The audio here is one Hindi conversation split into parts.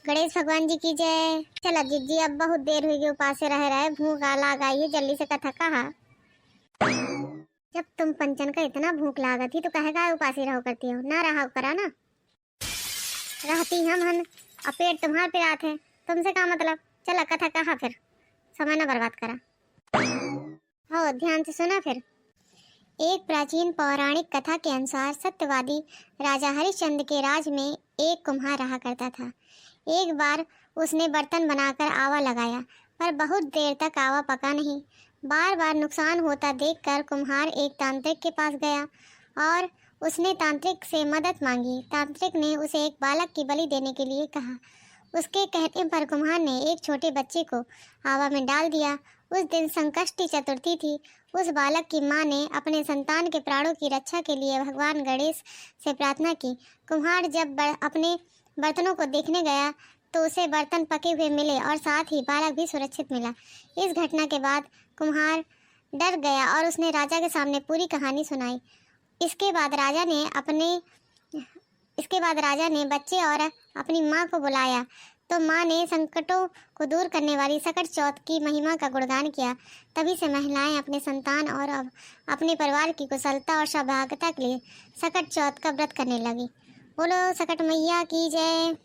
गणेश भगवान जी की जय। चला जिज्जी, अब बहुत देर हुई गई उपास रह रहे, भूख लाग आई है, जल्दी से कथा कहा। जब तुम पंचन का इतना भूख लागा थी तो कहेगा उपासी रहो करती हो, ना रहा करा ना रहती हम हन, और पेट तुम्हारे पे आते हैं, तुमसे क्या मतलब। चला कथा कहा, फिर समय न बर्बाद करा। हो ध्यान से सुना फिर। एक प्राचीन पौराणिक कथा के अनुसार सत्यवादी राजा हरिश्चंद्र के राज में एक कुम्हार रहा करता था। एक बार उसने बर्तन बनाकर आवा लगाया, पर बहुत देर तक आवा पका नहीं। बार बार नुकसान होता देखकर कुम्हार एक तांत्रिक के पास गया और उसने तांत्रिक से मदद मांगी। तांत्रिक ने उसे एक बालक की बलि देने के लिए कहा। उसके कहने पर कुम्हार ने एक छोटे बच्चे को आवा में डाल दिया। उस दिन संकष्टी चतुर्थी थी। उस बालक की मां ने अपने संतान के प्राणों की रक्षा के लिए भगवान गणेश से प्रार्थना की। कुम्हार जब अपने बर्तनों को देखने गया तो उसे बर्तन पके हुए मिले और साथ ही बालक भी सुरक्षित मिला। इस घटना के बाद कुम्हार डर गया और उसने राजा के सामने पूरी कहानी सुनाई। इसके बाद राजा ने बच्चे और अपनी माँ को बुलाया तो माँ ने संकटों को दूर करने वाली सकट चौथ की महिमा का गुणगान किया। तभी से महिलाएं अपने संतान और अपने परिवार की कुशलता और सौभाग्यता के लिए सकट चौथ का व्रत करने लगी। बोलो सकट मैया की जय।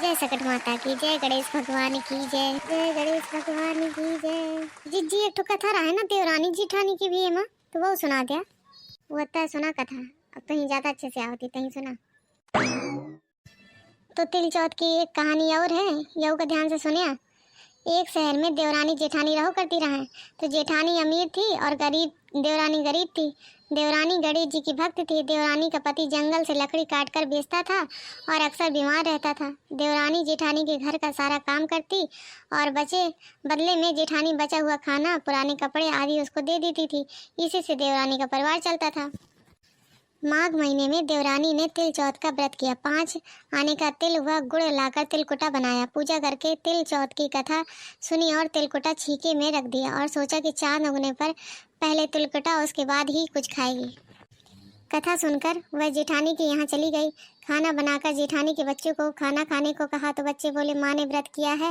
जय सकट माता की जय, गणेश भगवान की जय, जय गणेश भगवान की जय। जी एक तो कथा रहा है ना देवरानी जेठानी की भी है माँ, तो वो सुना दिया। वो तो सुना कथा, अब तो ही ज्यादा अच्छे से आवती तही सुना। तो तिल चौथ की एक कहानी और है, यऊ का ध्यान से सुनिया। एक शहर में देवरानी जेठानी रहो करती रहे। तो जेठानी अमीर थी और देवरानी गरीब थी। देवरानी गणेश जी की भक्त थी। देवरानी का पति जंगल से लकड़ी काट कर बेचता था और अक्सर बीमार रहता था। देवरानी जेठानी के घर का सारा काम करती और बदले में जेठानी बचा हुआ खाना, पुराने कपड़े आदि उसको दे देती थी। इसी से देवरानी का परिवार चलता था। माघ महीने में देवरानी ने तिल चौथ का व्रत किया। 5 आने का तिल व गुड़ लाकर तिलकुटा बनाया। पूजा करके तिल चौथ की कथा सुनी और तिलकुटा छीके में रख दिया और सोचा कि चांद उगने पर पहले तिलकुटा, उसके बाद ही कुछ खाएगी। कथा सुनकर वह जेठानी के यहाँ चली गई। खाना बनाकर जेठानी के बच्चों को खाना खाने को कहा तो बच्चे बोले माँ ने व्रत किया है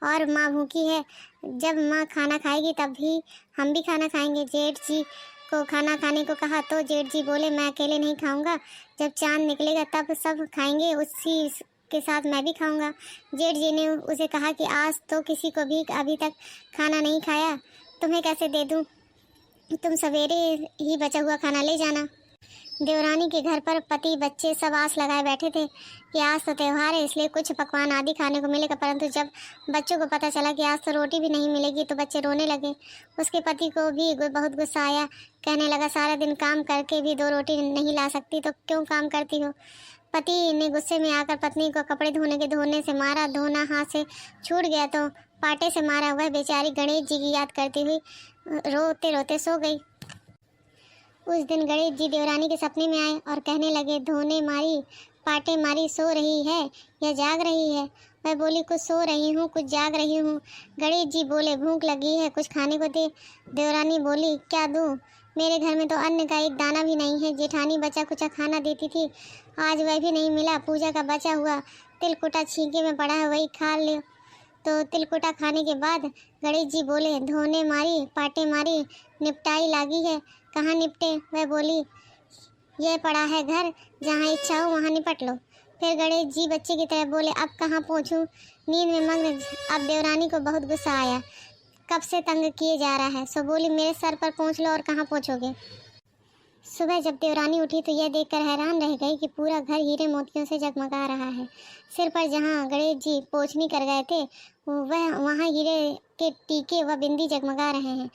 और माँ भूखी है, जब माँ खाना खाएगी तब भी हम भी खाना खाएंगे। जेठ जी को खाना खाने को कहा तो जेठ जी बोले मैं अकेले नहीं खाऊंगा, जब चांद निकलेगा तब सब खाएंगे, उसी के साथ मैं भी खाऊंगा। जेठ जी ने उसे कहा कि आज तो किसी को भी अभी तक खाना नहीं खाया, तुम्हें कैसे दे दूं, तुम सवेरे ही बचा हुआ खाना ले जाना। देवरानी के घर पर पति बच्चे सब आस लगाए बैठे थे कि आज तो त्यौहार है, इसलिए कुछ पकवान आदि खाने को मिलेगा। परंतु जब बच्चों को पता चला कि आज तो रोटी भी नहीं मिलेगी तो बच्चे रोने लगे। उसके पति को भी बहुत गुस्सा आया। कहने लगा सारा दिन काम करके भी 2 रोटी नहीं ला सकती तो क्यों काम करती हो। पति ने गुस्से में आकर पत्नी को कपड़े धोने से मारा। धोना हाथ से छूट गया तो पाटे से मारा। वह बेचारी गणेश जी की याद करती हुई रोते रोते सो गई। उस दिन गणेश जी देवरानी के सपने में आए और कहने लगे धोने मारी, पाटे मारी, सो रही है या जाग रही है। मैं बोली कुछ सो रही हूँ, कुछ जाग रही हूँ। गणेश जी बोले भूख लगी है, कुछ खाने को दे। देवरानी बोली क्या दूँ, मेरे घर में तो अन्न का एक दाना भी नहीं है। जेठानी बचा कुचा खाना देती थी, आज वह भी नहीं मिला। पूजा का बचा हुआ तिलकुटा छींके में पड़ा है, वही खा लो। तो तिलकुटा खाने के बाद गणेश जी बोले धोने मारी, पाटे मारी, निपटाई लागी है, कहाँ निपटे। वह बोली यह पड़ा है घर, जहाँ इच्छा हो वहाँ निपट लो। फिर गणेश जी बच्चे की तरह बोले अब कहाँ पहुँचूँ, नींद में मग्न। अब देवरानी को बहुत गुस्सा आया, कब से तंग किए जा रहा है, सो बोली मेरे सर पर पहुँच लो। और कहाँ पहुँचोगे। सुबह जब देवरानी उठी तो यह देखकर हैरान रह गई कि पूरा घर हीरे मोतियों से जगमगा रहा है। सिर पर जहाँ गणेश जी पोछनी कर गए थे वहाँ हीरे के टीके व बिंदी जगमगा रहे हैं।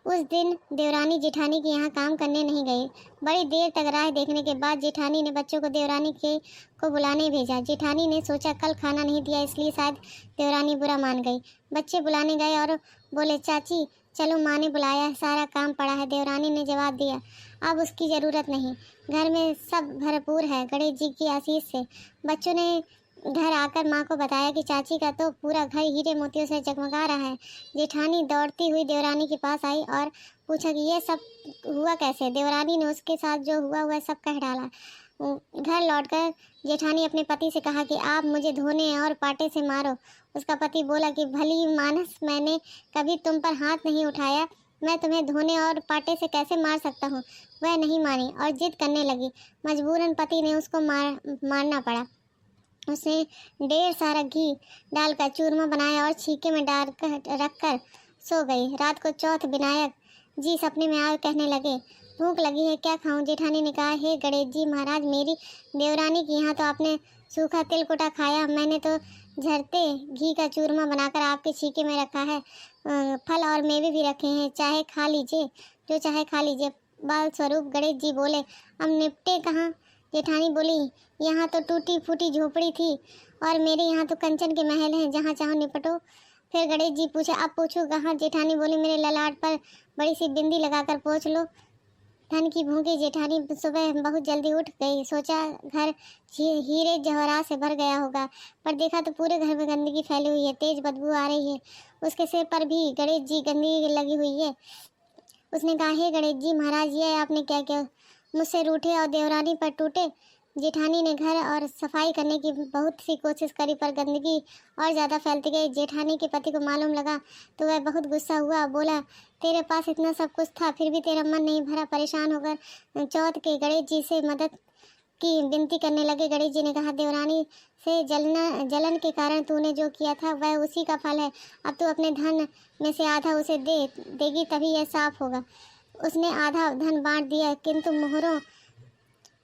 उस दिन देवरानी जेठानी के यहाँ काम करने नहीं गई। बड़ी देर तक राह देखने के बाद जेठानी ने बच्चों को देवरानी को बुलाने भेजा। जेठानी ने सोचा कल खाना नहीं दिया इसलिए शायद देवरानी बुरा मान गई। बच्चे बुलाने गए और बोले चाची चलो, माँ ने बुलाया, सारा काम पड़ा है। देवरानी ने जवाब दिया अब उसकी ज़रूरत नहीं, घर में सब भरपूर है गणेश जी की आशीष से। बच्चों ने घर आकर माँ को बताया कि चाची का तो पूरा घर हीरे मोतियों से जगमगा रहा है। जेठानी दौड़ती हुई देवरानी के पास आई और पूछा कि ये सब हुआ कैसे। देवरानी ने उसके साथ जो हुआ वह सब कह डाला। घर लौटकर जेठानी अपने पति से कहा कि आप मुझे धोने और पाटे से मारो। उसका पति बोला कि भली मानस, मैंने कभी तुम पर हाथ नहीं उठाया, मैं तुम्हें धोने और पाटे से कैसे मार सकता हूँ। वह नहीं मानी और जिद करने लगी। मजबूरन पति ने उसको मारना पड़ा। उसने ढेर सारा घी डालकर चूरमा बनाया और छीके में डाल कर रख कर सो गई। रात को चौथ विनायक जी सपने में आकर कहने लगे, भूख लगी है, क्या खाऊं। जेठानी ने कहा, हे गणेश जी महाराज, मेरी देवरानी की यहाँ तो आपने सूखा तिलकुटा खाया, मैंने तो झरते घी का चूरमा बनाकर आपके छीके में रखा है। फल और मेवे भी रखे हैं, चाहे खा लीजिए, जो चाहे खा लीजिए। बाल स्वरूप गणेश जी बोले, अब निपटे कहाँ। जेठानी बोली, यहाँ तो टूटी फूटी झोपड़ी थी और मेरे यहाँ तो कंचन के महल हैं, जहाँ चाहो निपटो। फिर गणेश जी पूछे, अब पूछो कहाँ। जेठानी बोली, मेरे ललाट पर बड़ी सी बिंदी लगाकर पोंछ लो। धन की भूखी जेठानी सुबह बहुत जल्दी उठ गई। सोचा घर हीरे जवाहरात से भर गया होगा, पर देखा तो पूरे घर में गंदगी फैली हुई है, तेज बदबू आ रही है। उसके सिर पर भी गणेश जी गंदगी लगी हुई है। उसने कहा, हे गणेश जी महाराज, ये आपने क्या किया, मुझसे रूठे और देवरानी पर टूटे। जेठानी ने घर और सफाई करने की बहुत सी कोशिश करी, पर गंदगी और ज़्यादा फैलती गई। जेठानी के पति को मालूम लगा तो वह बहुत गुस्सा हुआ। बोला, तेरे पास इतना सब कुछ था, फिर भी तेरा मन नहीं भरा। परेशान होकर चौथ के गणेश जी से मदद की विनती करने लगे। गणेश जी ने कहा, देवरानी से जलन के कारण तूने जो किया था वह उसी का फल है। अब तू अपने धन में से आधा उसे देगी, तभी यह साफ होगा। उसने आधा धन बांट दिया, किंतु मोहरों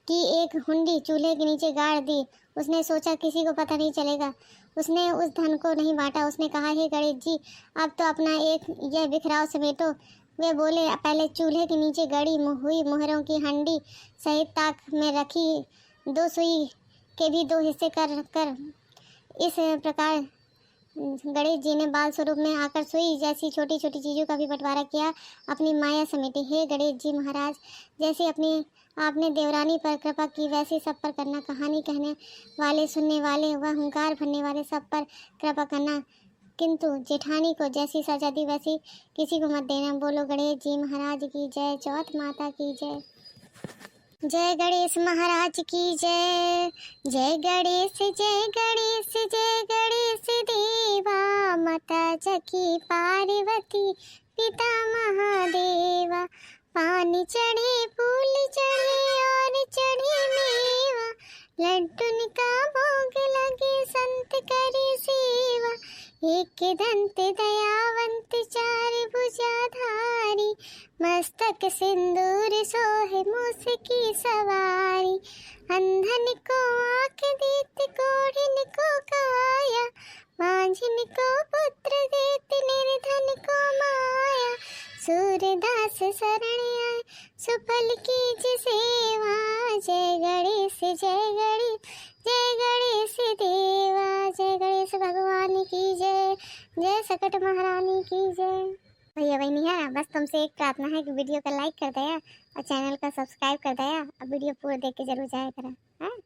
की एक हुंडी चूल्हे के नीचे गाड़ दी। उसने सोचा किसी को पता नहीं चलेगा। उसने उस धन को नहीं बांटा। उसने कहा, हे गणेश जी, अब तो अपना एक यह बिखराव समेटो। वे बोले, पहले चूल्हे के नीचे गड़ी हुई मोहरों की हंडी सहित ताक में रखी 2 सुई के भी 2 हिस्से कर इस प्रकार गणेश जी ने बाल स्वरूप में आकर सुई जैसी छोटी छोटी चीज़ों का भी बंटवारा किया, अपनी माया समेटी। हे गणेश जी महाराज, जैसे आपने देवरानी पर कृपा की, वैसे सब पर करना। कहानी कहने वाले, सुनने वाले व हुंकार भरने वाले सब पर कृपा करना, किंतु जेठानी को जैसी सजा दी वैसी किसी को मत देना। बोलो गणेश जी महाराज की जय, चौथ माता की जय। जय गणेश महाराज की जय। जय गणेश, जय गणेश, जय गणेश देवा, माता जकी पार्वती, पिता महादेवा। पानी चढ़े, फूल चढ़े और चढ़े मेवा, लड्डू का भोग लगे, संत करे सेवा। एक दंत दयावंत, 4 भुजाधारी, मस्तक सिंदूर सोहे, मूस की सवारी। अंधन को आँख देत, कोढ़िन को काया, मांझिन को पुत्र देत, निर्धन को माया। सूरदास शरण आए, सुफल कीज सेवा। जय गणेश, जय गणेश, जय गणेश देवा। जय गणेश भगवान की जय, जय सकट महारानी की जय। भैया बहनी है, बस तुमसे एक प्रार्थना है कि वीडियो को लाइक कर दिया और चैनल को सब्सक्राइब कर दिया। अब वीडियो पूरा देख के जरूर जाया करा। हाँ।